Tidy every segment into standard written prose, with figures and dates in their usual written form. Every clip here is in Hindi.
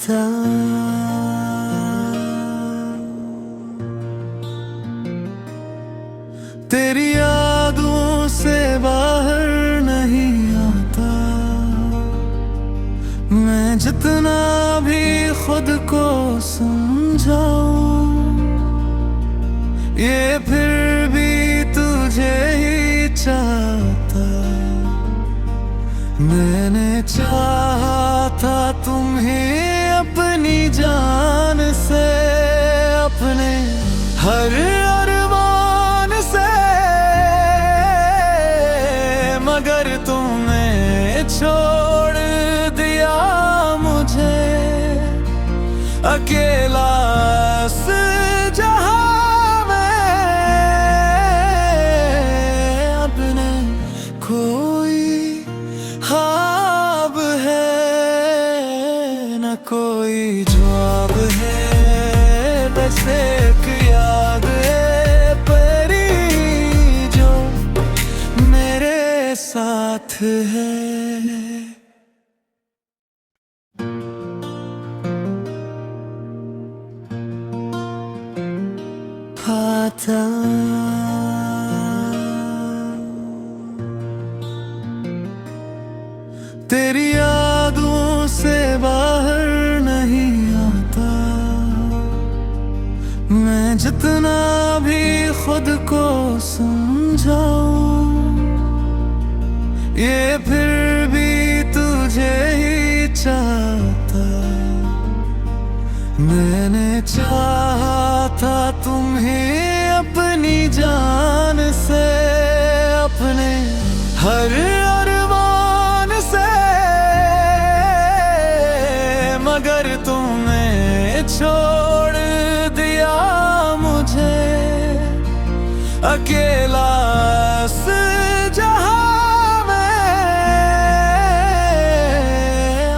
था। तेरी यादों से बाहर नहीं आता, मैं जितना भी खुद को समझाऊं, ये फिर भी तुझे ही चाहता। मैंने चाहा था तुम्हें अपनी जान से, अपने हर अरमान से, मगर तुमने छोड़ दिया मुझे अकेला इस जहां में। अपने कोई ख्वाब है न कोई जवाब है, बस एक याद है परी जो मेरे साथ है। था तेरी यादों से बाहर नहीं आता, मैं जितना भी खुद को समझाऊं, ये फिर भी तुझे ही चाहता। मैंने चाहा था तुम्हें अपनी जान से, अपने हर अरमान से, मगर तुमने छोड़ दिया मुझे अकेला इस जहां में।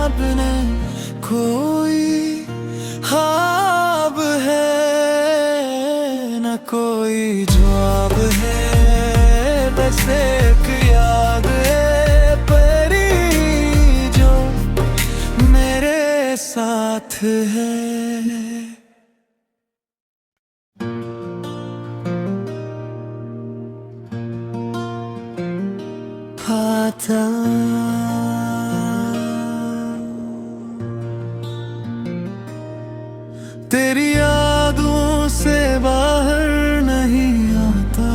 अपने कोई ख्वाब है न कोई जवाब है, बस एक याद है परी जो मेरे साथ है। था तेरी यादों से बाहर नहीं आता,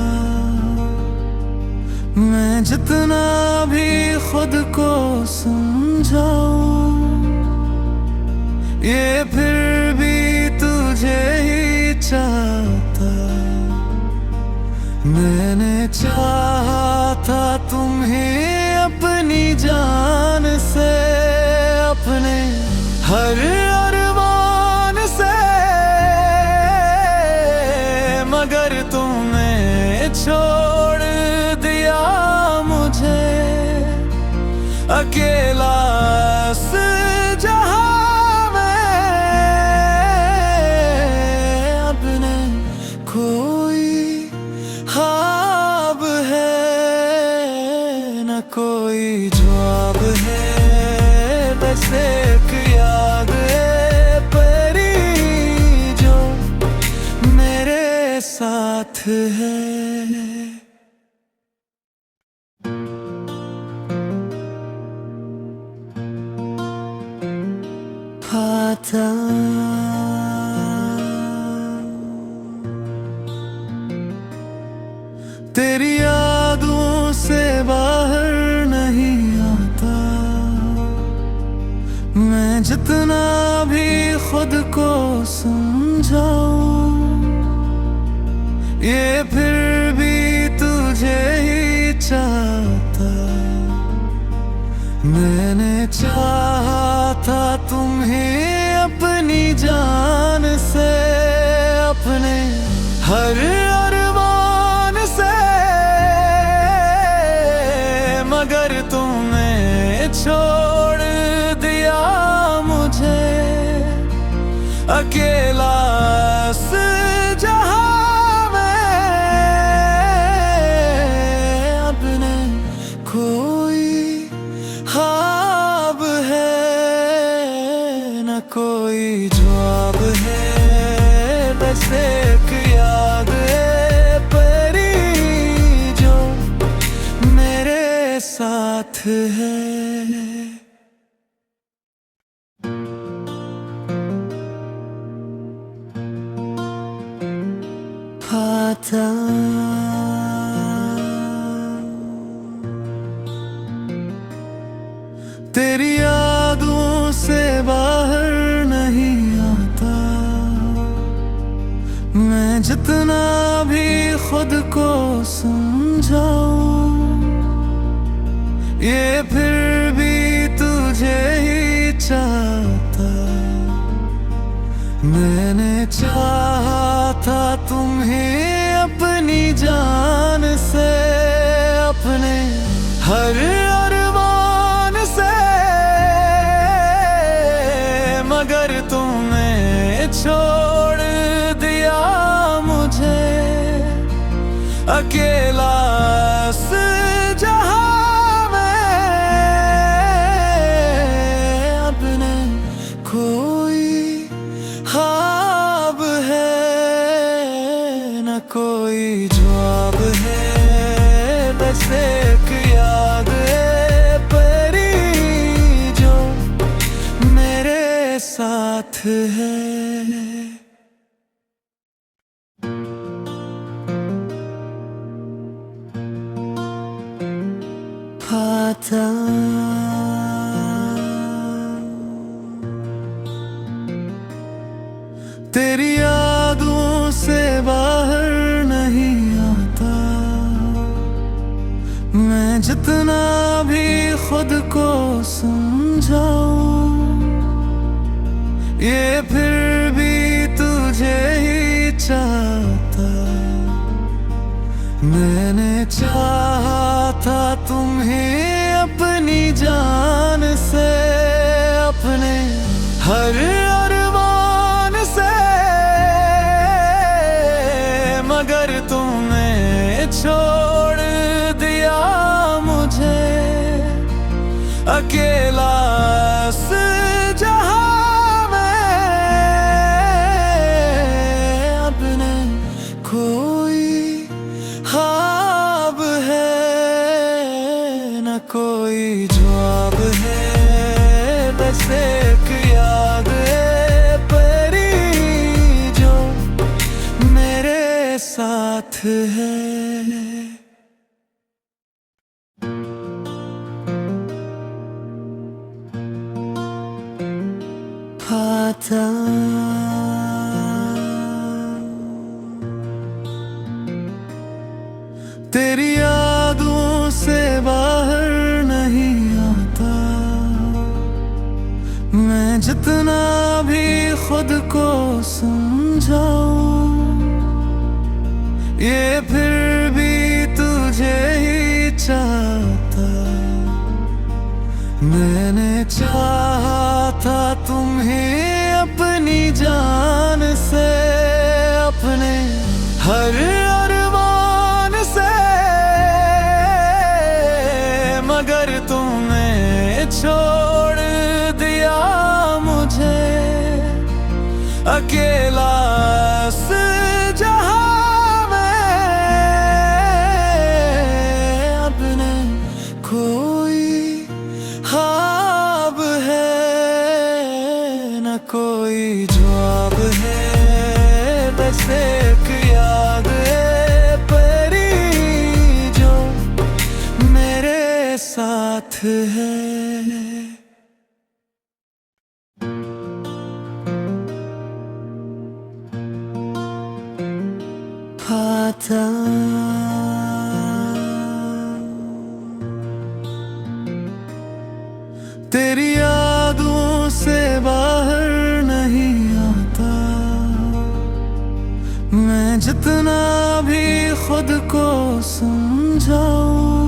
मैं जितना भी खुद को समझाऊं, ये फिर भी तुझे ही चाहता। मैंने चाहा था तुम्हें अपनी जान से, अपने हर अरमान से, मगर तुमने छोड़ दिया मुझे अकेला इस जहां में। अपने कोई ख्वाब है न कोई जवाब है, बस एक याद है परी जो मेरे साथ है। था तेरी यादों से बाहर नहीं आता, मैं जितना भी खुद को समझाऊं, ये फिर भी तुझे ही चाहता। मैंने चाहा था तुम्हें अपनी जान से, अपने हर अरमान से, मगर तुमने छोड़ दिया मुझे अकेला इस जहां में। अपने कोई ख्वाब है न कोई साथ है। आता तेरी यादों से बाहर नहीं आता, मैं जितना भी खुद को समझाऊं, ये फिर भी तुझे ही चाहता। मैंने चाहा था तुम्हें अपनी जान से, अपने हर अरमान से, मगर तुमने छोड़ दिया मुझे अकेला इस जहां में। अब न कोई ख्वाब है, न कोई जवाब है, बस एक याद है परी जो मेरे साथ है। आता तेरी यादों से बाहर नहीं आता, मैं जितना भी खुद को समझाऊं, ये फिर भी तुझे ही चाहता। मैंने चाहा था तुम्हें अपनी जान से, अपने हर अरमान से, मगर तुमने छोड़ दिया मुझे अकेला इस जहां में। अब न कोई ख्वाब है, न कोई जवाब है, बस एक याद है परी जो मेरे साथ है। आता तेरी यादों से बाहर नहीं आता, मैं जितना भी खुद को समझाऊं, ये फिर भी तुझे ही चाहता। मैंने चाहा था तुम्हें अपनी जान से, अपने हर अरमान से, मगर तुमने छोड़ दिया मुझे अकेला इस जहां में। अब न कोई ख्वाब है, न कोई जवाब है, बस एक याद है परी जो मेरे साथ है। आता तेरी यादों से बाहर नहीं आता, मैं जितना भी खुद को समझाऊं,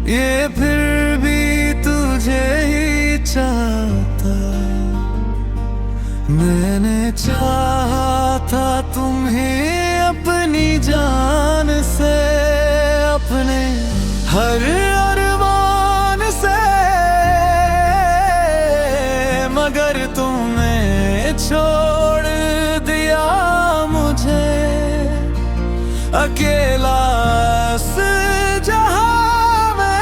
ये फिर भी तुझे ही चाहता। मैंने चाहा था तुम्हें अपनी जान से, अपने हर अरमान से, मगर तुमने छोड़ दिया मुझे अकेला इस जहां में।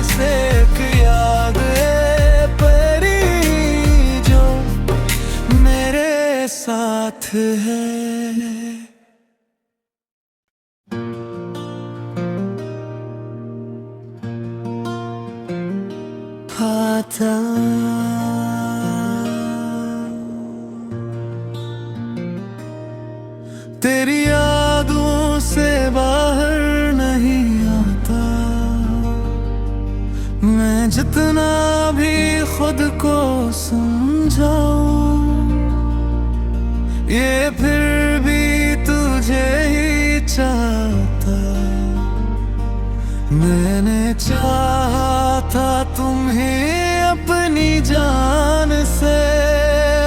बस एक याद है परी जो मेरे साथ है। आता तेरी यादों से बाहर नहीं आता, मैं जितना भी खुद को समझाऊं ये फिर भी तुझे ही चाहता। मैंने चाहा था तुम्हें अपनी जान से,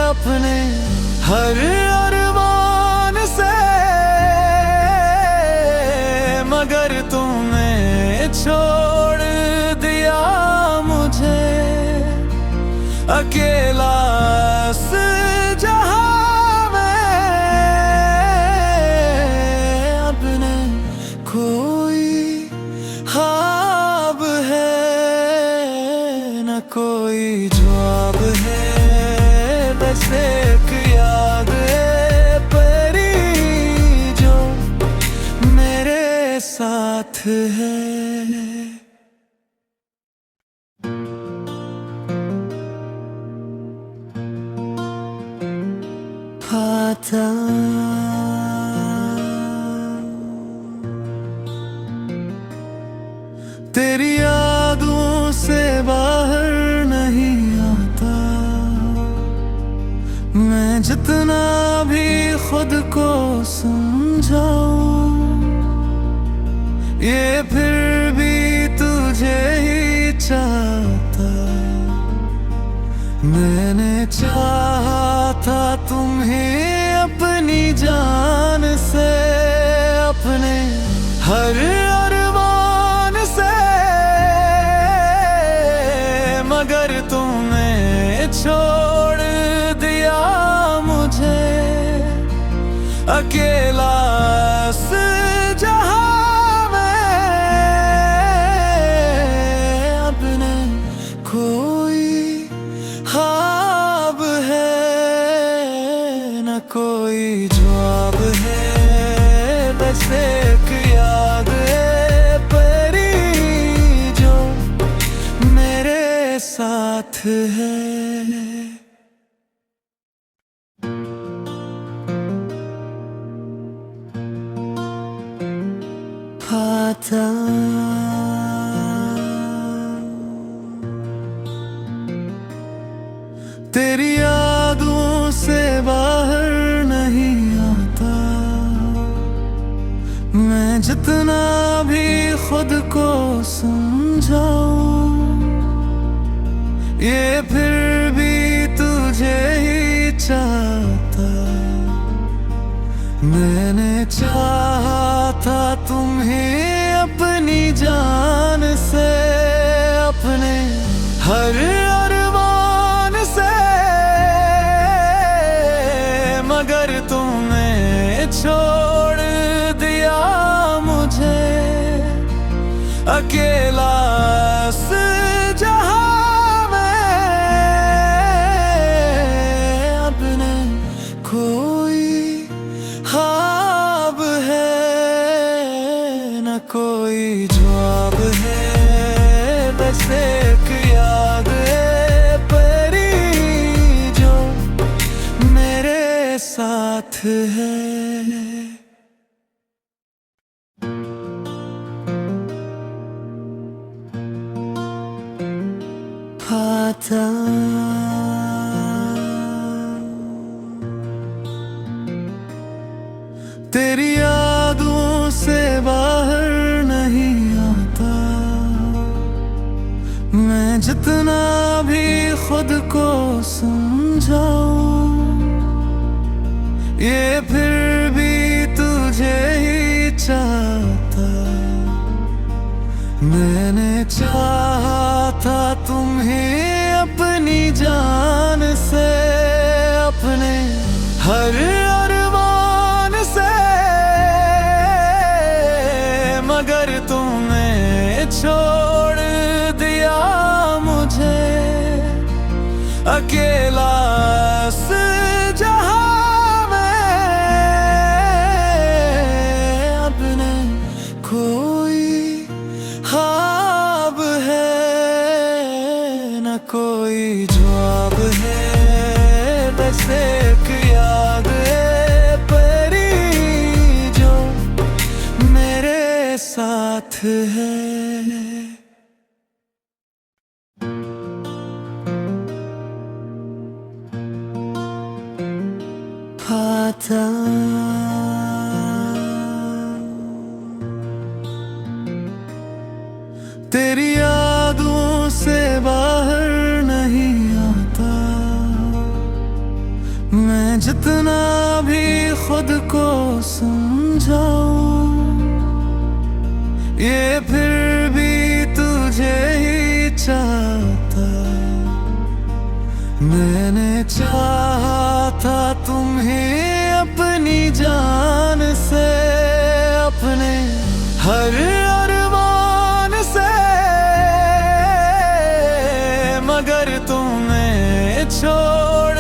अपने हर अरमान से, मगर तुमने छोड़ दिया मुझे अकेला इस जहां में। अब न कोई ख्वाब है न कोई जवाब है, बस एक याद है परी जो मेरे साथ है। आता तेरी यादों से बाहर नहीं आता, मैं जितना भी खुद को समझाऊं ये फिर भी तुझे ही चाहता। मैंने चाहा था तुम्हें अपनी जान से, अपने हर अरमान से, मगर तुमने छोड़ दिया मुझे अकेला इस जहां में। अब न कोई ख्वाब है न कोई जवाब है, बस एक याद है परी जो मेरे साथ है। आता तेरी यादों से बाहर नहीं आता, मैं जितना भी खुद को समझाऊं ये फिर भी तुझे ही चाहता। मैंने चाहा था तुम्हें अपनी जान से, अपने हर अरमान से, मगर तुमने छोड़ दिया मुझे अकेला इस जहां में। अब न कोई ख्वाब है न कोई जवाब है, बस एक याद है परी जो मेरे साथ है। आता तेरी यादों से बाहर नहीं आता, मैं जितना भी खुद को समझाऊं ये फिर भी तुझे ही चाहता। मैंने चाहा था तुम्हें अपनी जान से, अपने हर अरमान से, मगर तुमने छोड़ दिया मुझे अकेला इस जहां में। अब न कोई ख्वाब है न कोई जवाब है, बस एक याद है परी जो मेरे साथ है। आता तेरी यादों से बाहर नहीं आता, मैं जितना भी खुद को समझाऊं ये फिर भी तुझे ही चाहता। मैंने चाहा था तुम्हें अपनी जान से, अपने हर अरमान से, मगर तुमने छोड़ दिया अकेला इस जहां में अपने कोई ख्वाब है न कोई जवाब है, बस एक याद है परी जो मेरे साथ है। आता तेरी यादों से बाहर नहीं आता, मैं जितना भी खुद को समझाऊं ये फिर भी तुझे ही चाहता। मैंने चाहा था तुम्हें अपनी जान से, अपने हर अरमान से, मगर तुमने छोड़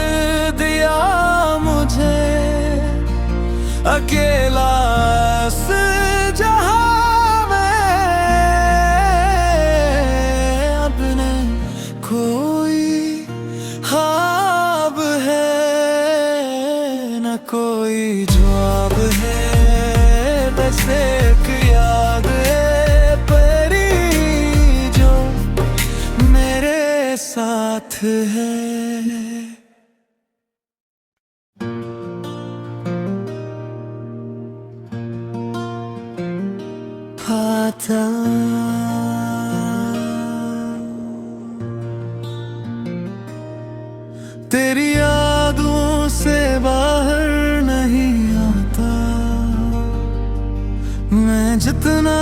दिया मुझे अकेला इस जहां में अपने कोई ख्वाब है न कोई जवाब है, बस एक याद है परी जो मेरे साथ है। आता तेरी यादों से बाहर नहीं आता, मैं जितना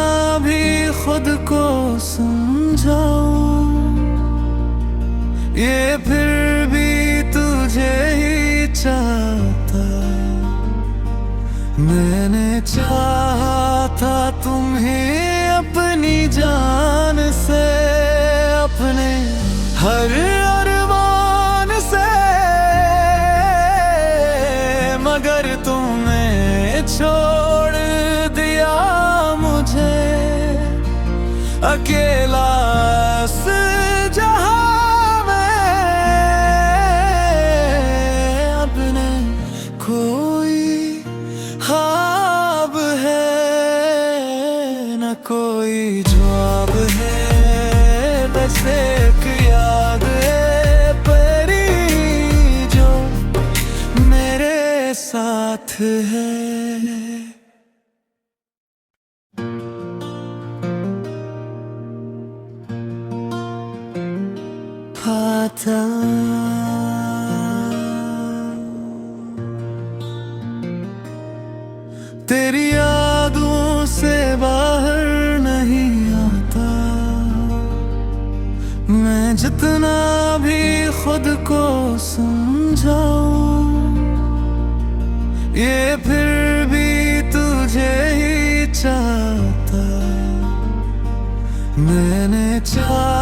भी खुद को समझाऊं ये फिर भी तुझे ही चाहता। मैंने चाहा था तुम्हें अपनी जान से, अपने हर अरमान से, मगर तुमने छोड़ दिया मुझे अकेला इस जहां में अपने कोई ख्वाब है न कोई जवाब है, बस एक याद है परी जो मेरे साथ है। आता तेरी यादों से बाहर नहीं आता, मैं जितना भी खुद को समझाऊं ये फिर भी तुझे ही चाहता। मैंने चाहा